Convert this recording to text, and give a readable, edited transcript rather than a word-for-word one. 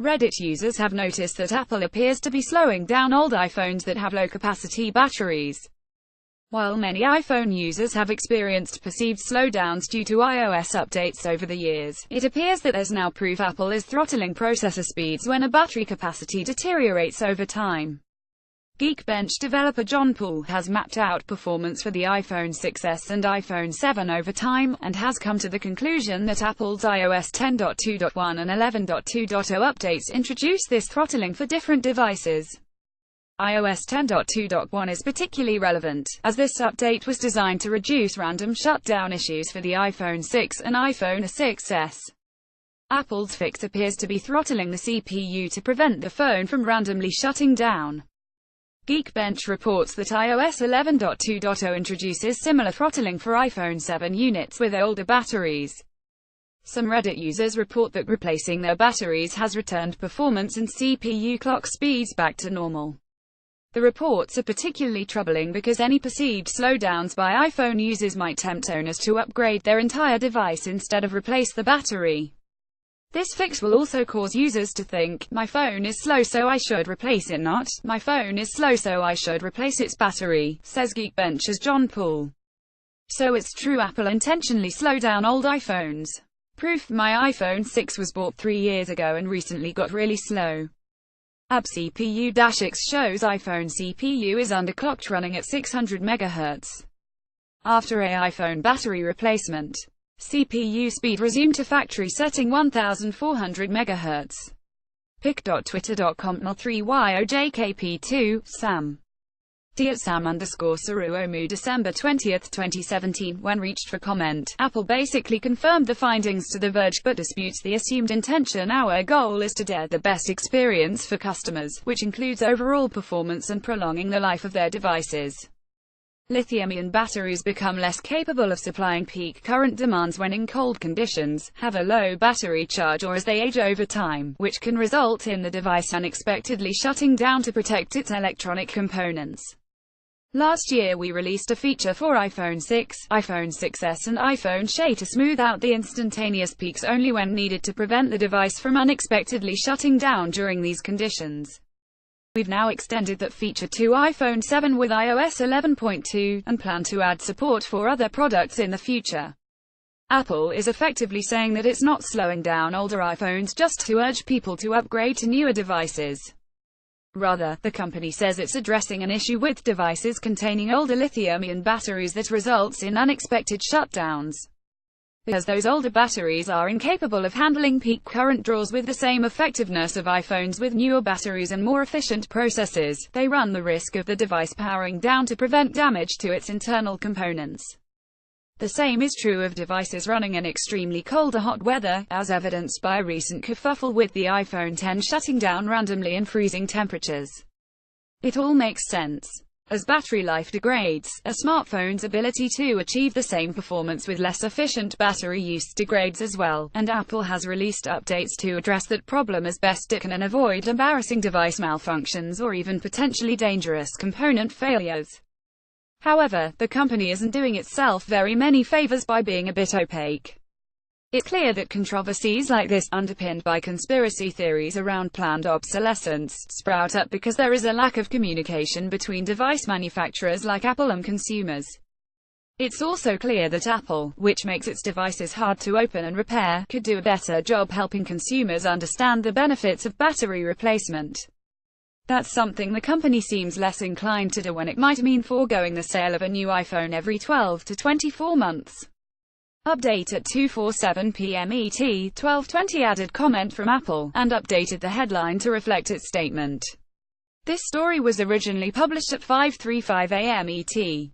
Reddit users have noticed that Apple appears to be slowing down old iPhones that have low-capacity batteries. While many iPhone users have experienced perceived slowdowns due to iOS updates over the years, it appears that there's now proof Apple is throttling processor speeds when a battery capacity deteriorates over time. Geekbench developer John Paul has mapped out performance for the iPhone 6s and iPhone 7 over time, and has come to the conclusion that Apple's iOS 10.2.1 and 11.2.0 updates introduce this throttling for different devices. iOS 10.2.1 is particularly relevant, as this update was designed to reduce random shutdown issues for the iPhone 6 and iPhone 6s. Apple's fix appears to be throttling the CPU to prevent the phone from randomly shutting down. Geekbench reports that iOS 11.2.0 introduces similar throttling for iPhone 7 units with older batteries. Some Reddit users report that replacing their batteries has returned performance and CPU clock speeds back to normal. The reports are particularly troubling because any perceived slowdowns by iPhone users might tempt owners to upgrade their entire device instead of replace the battery. This fix will also cause users to think, "My phone is slow so I should replace it," not, "My phone is slow so I should replace its battery," says Geekbench's John Paul. So it's true Apple intentionally slow down old iPhones. Proof: my iPhone 6 was bought 3 years ago and recently got really slow. App CPU-X shows iPhone CPU is underclocked running at 600 MHz. After a iPhone battery replacement, CPU speed resumed to factory setting 1400 MHz. pic.twitter.com L3YOJKP2, Sam. @Sam_Saruomu December 20, 2017, when reached for comment, Apple basically confirmed the findings to The Verge, but disputes the assumed intention. Our goal is to deliver the best experience for customers, which includes overall performance and prolonging the life of their devices. Lithium-ion batteries become less capable of supplying peak current demands when in cold conditions, have a low battery charge, or as they age over time, which can result in the device unexpectedly shutting down to protect its electronic components. Last year we released a feature for iPhone 6, iPhone 6s and iPhone SE to smooth out the instantaneous peaks only when needed to prevent the device from unexpectedly shutting down during these conditions. We've now extended that feature to iPhone 7 with iOS 11.2, and plan to add support for other products in the future. Apple is effectively saying that it's not slowing down older iPhones just to urge people to upgrade to newer devices. Rather, the company says it's addressing an issue with devices containing older lithium-ion batteries that results in unexpected shutdowns. Because those older batteries are incapable of handling peak current draws with the same effectiveness of iPhones with newer batteries and more efficient processors, they run the risk of the device powering down to prevent damage to its internal components. The same is true of devices running in extremely cold or hot weather, as evidenced by a recent kerfuffle with the iPhone X shutting down randomly in freezing temperatures. It all makes sense. As battery life degrades, a smartphone's ability to achieve the same performance with less efficient battery use degrades as well, and Apple has released updates to address that problem as best it can and avoid embarrassing device malfunctions or even potentially dangerous component failures. However, the company isn't doing itself very many favors by being a bit opaque. It's clear that controversies like this, underpinned by conspiracy theories around planned obsolescence, sprout up because there is a lack of communication between device manufacturers like Apple and consumers. It's also clear that Apple, which makes its devices hard to open and repair, could do a better job helping consumers understand the benefits of battery replacement. That's something the company seems less inclined to do when it might mean foregoing the sale of a new iPhone every 12 to 24 months. Update at 2:47 p.m. ET, 12:20 added comment from Apple, and updated the headline to reflect its statement. This story was originally published at 5:35 a.m. ET.